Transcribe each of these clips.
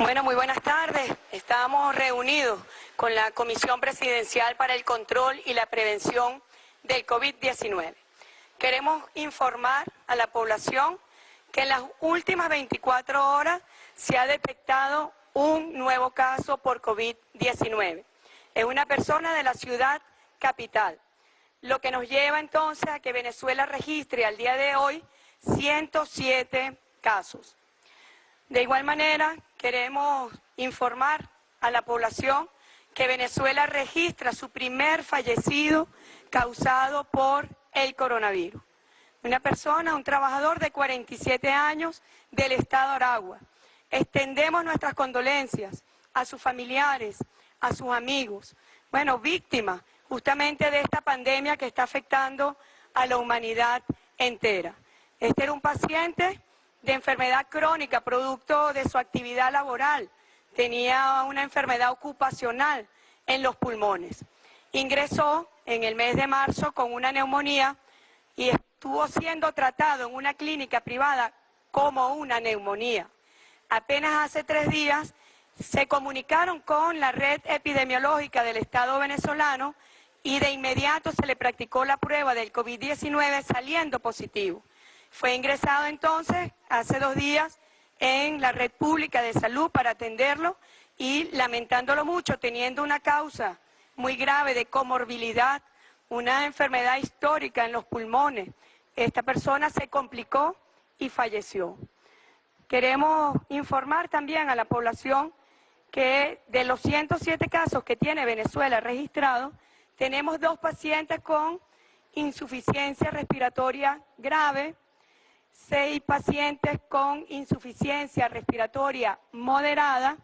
Bueno, muy buenas tardes. Estamos reunidos con la Comisión Presidencial para el Control y la Prevención del COVID-19. Queremos informar a la población que en las últimas 24 horas se ha detectado un nuevo caso por COVID-19. Es una persona de la ciudad capital, lo que nos lleva entonces a que Venezuela registre al día de hoy 107 casos. De igual manera, queremos informar a la población que Venezuela registra su primer fallecido causado por el coronavirus. Una persona, un trabajador de 47 años del estado Aragua. Extendemos nuestras condolencias a sus familiares, a sus amigos, víctimas justamente de esta pandemia que está afectando a la humanidad entera. Este era un paciente de enfermedad crónica, producto de su actividad laboral. Tenía una enfermedad ocupacional en los pulmones. Ingresó en el mes de marzo con una neumonía y estuvo siendo tratado en una clínica privada como una neumonía. Apenas hace 3 días se comunicaron con la red epidemiológica del Estado venezolano y de inmediato se le practicó la prueba del COVID-19 saliendo positivo. Fue ingresado entonces hace 2 días en la red pública de salud para atenderlo y lamentándolo mucho, teniendo una causa muy grave de comorbilidad, una enfermedad histórica en los pulmones. Esta persona se complicó y falleció. Queremos informar también a la población que de los 107 casos que tiene Venezuela registrados, tenemos 2 pacientes con insuficiencia respiratoria grave, 6 pacientes con insuficiencia respiratoria moderada,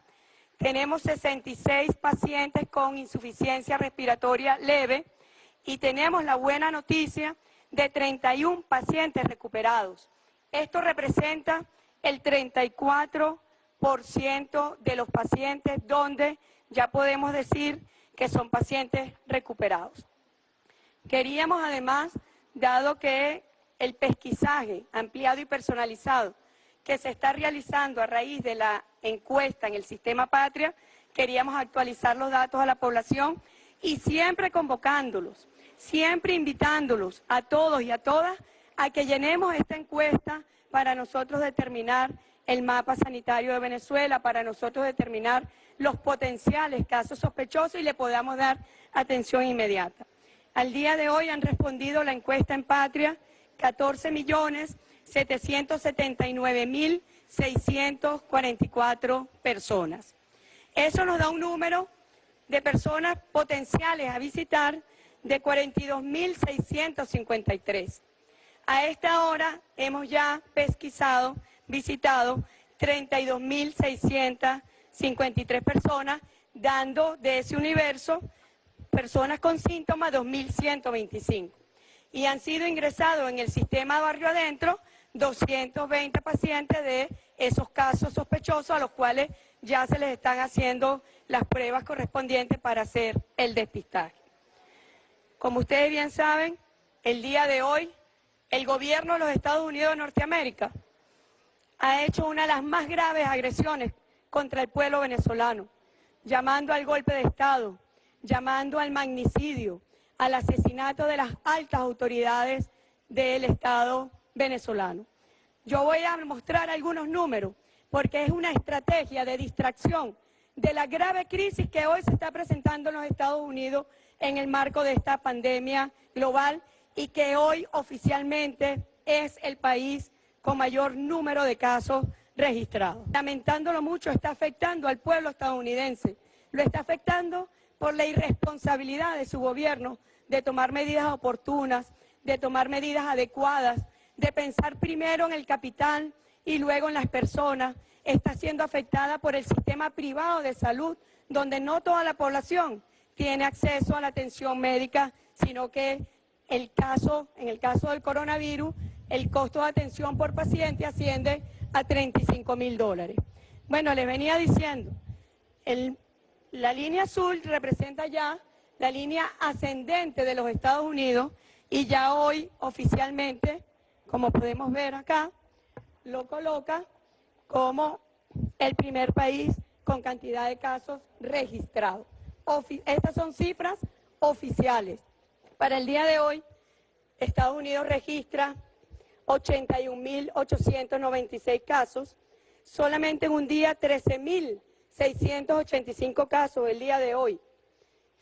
tenemos 66 pacientes con insuficiencia respiratoria leve y tenemos la buena noticia de 31 pacientes recuperados. Esto representa el 34% de los pacientes donde ya podemos decir que son pacientes recuperados. Queríamos además, dado que el pesquisaje ampliado y personalizado que se está realizando a raíz de la encuesta en el Sistema Patria, queríamos actualizar los datos a la población y siempre convocándolos, siempre invitándolos a todos y a todas a que llenemos esta encuesta para nosotros determinar el mapa sanitario de Venezuela, para nosotros determinar los potenciales casos sospechosos y le podamos dar atención inmediata. Al día de hoy han respondido la encuesta en Patria 14.779.644 personas. Eso nos da un número de personas potenciales a visitar de 42.653. A esta hora hemos ya visitado 32.653 personas, dando de ese universo personas con síntomas 2.125. Y han sido ingresados en el sistema Barrio Adentro 220 pacientes de esos casos sospechosos a los cuales ya se les están haciendo las pruebas correspondientes para hacer el despistaje. Como ustedes bien saben, el día de hoy el gobierno de los Estados Unidos de Norteamérica ha hecho una de las más graves agresiones contra el pueblo venezolano, llamando al golpe de Estado, llamando al magnicidio, al asesinato de las altas autoridades del Estado venezolano. Yo voy a mostrar algunos números porque es una estrategia de distracción de la grave crisis que hoy se está presentando en los Estados Unidos en el marco de esta pandemia global y que hoy oficialmente es el país con mayor número de casos registrados. Lamentándolo mucho, está afectando al pueblo estadounidense, lo está afectando por la irresponsabilidad de su gobierno de tomar medidas oportunas, de tomar medidas adecuadas, de pensar primero en el capital y luego en las personas. Está siendo afectada por el sistema privado de salud, donde no toda la población tiene acceso a la atención médica, sino que en el caso del coronavirus, el costo de atención por paciente asciende a $35.000. Bueno, les venía diciendo, la línea azul representa ya la línea ascendente de los Estados Unidos y ya hoy oficialmente, como podemos ver acá, lo coloca como el primer país con cantidad de casos registrados. Estas son cifras oficiales. Para el día de hoy, Estados Unidos registra 81.896 casos, solamente en un día 13.685 casos el día de hoy.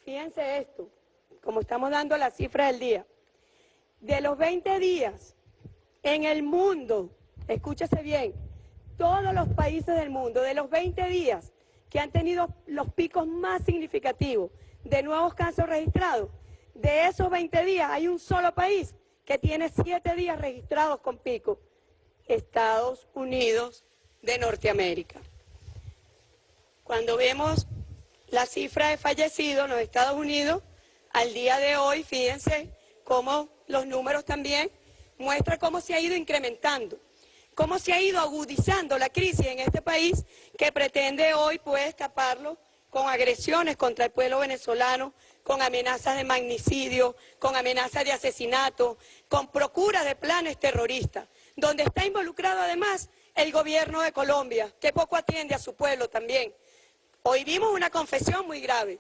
Fíjense esto, como estamos dando la cifra del día. De los 20 días en el mundo, escúchese bien, todos los países del mundo, de los 20 días que han tenido los picos más significativos de nuevos casos registrados, de esos 20 días hay un solo país que tiene 7 días registrados con pico: Estados Unidos de Norteamérica. Cuando vemos la cifra de fallecidos en los Estados Unidos, al día de hoy, fíjense cómo los números también muestran cómo se ha ido incrementando, cómo se ha ido agudizando la crisis en este país que pretende hoy pues taparlo con agresiones contra el pueblo venezolano, con amenazas de magnicidio, con amenazas de asesinato, con procuras de planes terroristas, donde está involucrado además el gobierno de Colombia, que poco atiende a su pueblo también. Hoy vimos una confesión muy grave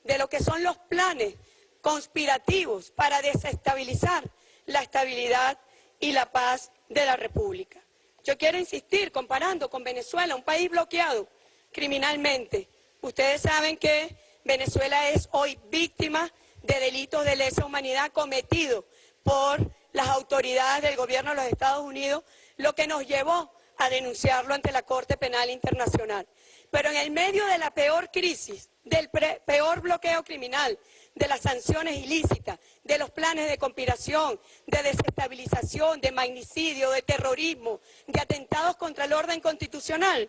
de lo que son los planes conspirativos para desestabilizar la estabilidad y la paz de la República. Yo quiero insistir, comparando con Venezuela, un país bloqueado criminalmente. Ustedes saben que Venezuela es hoy víctima de delitos de lesa humanidad cometidos por las autoridades del gobierno de los Estados Unidos, lo que nos llevó a denunciarlo ante la Corte Penal Internacional. Pero en el medio de la peor crisis, del peor bloqueo criminal, de las sanciones ilícitas, de los planes de conspiración, de desestabilización, de magnicidio, de terrorismo, de atentados contra el orden constitucional,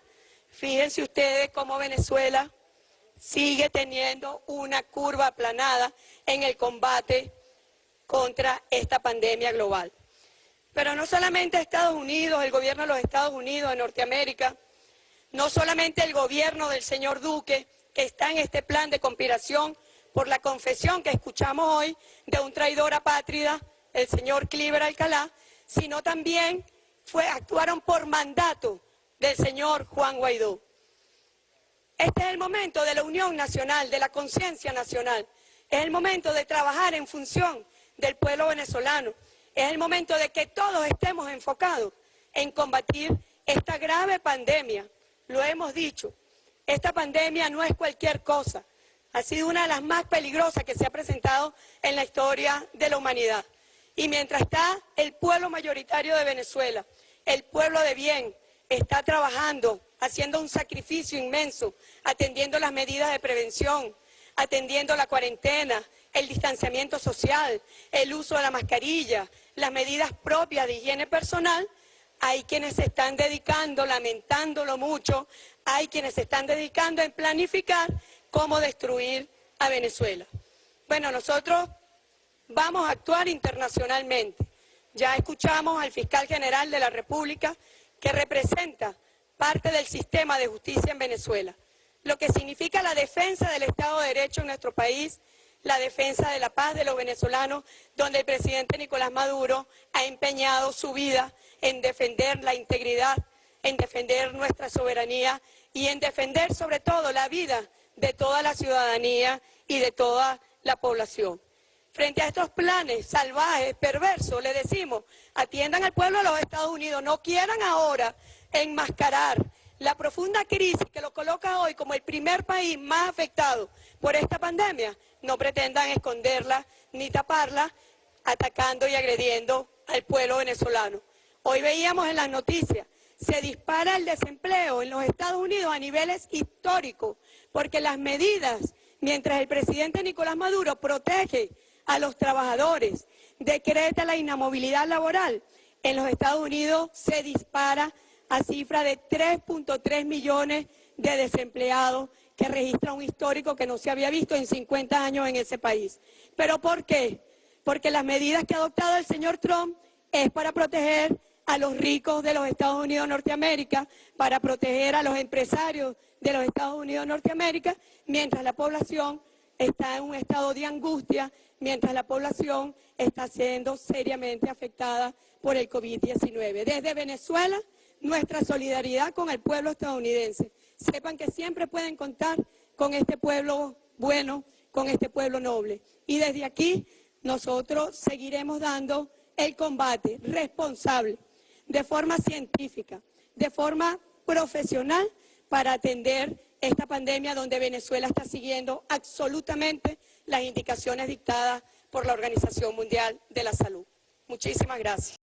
fíjense ustedes cómo Venezuela sigue teniendo una curva aplanada en el combate contra esta pandemia global. Pero no solamente Estados Unidos, el gobierno de los Estados Unidos, de Norteamérica, no solamente el gobierno del señor Duque, que está en este plan de conspiración por la confesión que escuchamos hoy de un traidor apátrida, el señor Cliver Alcalá, sino también actuaron por mandato del señor Juan Guaidó. Este es el momento de la unión nacional, de la conciencia nacional. Es el momento de trabajar en función del pueblo venezolano. Es el momento de que todos estemos enfocados en combatir esta grave pandemia. Lo hemos dicho, esta pandemia no es cualquier cosa. Ha sido una de las más peligrosas que se ha presentado en la historia de la humanidad. Y mientras está el pueblo mayoritario de Venezuela, el pueblo de bien, está trabajando, haciendo un sacrificio inmenso, atendiendo las medidas de prevención, atendiendo la cuarentena, el distanciamiento social, el uso de la mascarilla, las medidas propias de higiene personal. Hay quienes se están dedicando, lamentándolo mucho, hay quienes se están dedicando en planificar cómo destruir a Venezuela. Bueno, nosotros vamos a actuar internacionalmente. Ya escuchamos al fiscal general de la República, que representa parte del sistema de justicia en Venezuela, lo que significa la defensa del Estado de Derecho en nuestro país, la defensa de la paz de los venezolanos, donde el presidente Nicolás Maduro ha empeñado su vida en defender la integridad, en defender nuestra soberanía y en defender sobre todo la vida de toda la ciudadanía y de toda la población. Frente a estos planes salvajes, perversos, le decimos, atiendan al pueblo de los Estados Unidos, no quieran ahora enmascarar la profunda crisis que lo coloca hoy como el primer país más afectado por esta pandemia. No pretendan esconderla ni taparla, atacando y agrediendo al pueblo venezolano. Hoy veíamos en las noticias, se dispara el desempleo en los Estados Unidos a niveles históricos, porque las medidas, mientras el presidente Nicolás Maduro protege a los trabajadores, decreta la inamovilidad laboral, en los Estados Unidos se dispara a cifra de 3.3 millones de desempleados, que registra un histórico que no se había visto en 50 años en ese país. ¿Pero por qué? Porque las medidas que ha adoptado el señor Trump es para proteger a los ricos de los Estados Unidos de Norteamérica, para proteger a los empresarios de los Estados Unidos de Norteamérica, mientras la población está en un estado de angustia, mientras la población está siendo seriamente afectada por el COVID-19. Desde Venezuela, nuestra solidaridad con el pueblo estadounidense. sepan que siempre pueden contar con este pueblo bueno, con este pueblo noble. Y desde aquí nosotros seguiremos dando el combate responsable, de forma científica, de forma profesional, para atender esta pandemia donde Venezuela está siguiendo absolutamente las indicaciones dictadas por la Organización Mundial de la Salud. Muchísimas gracias.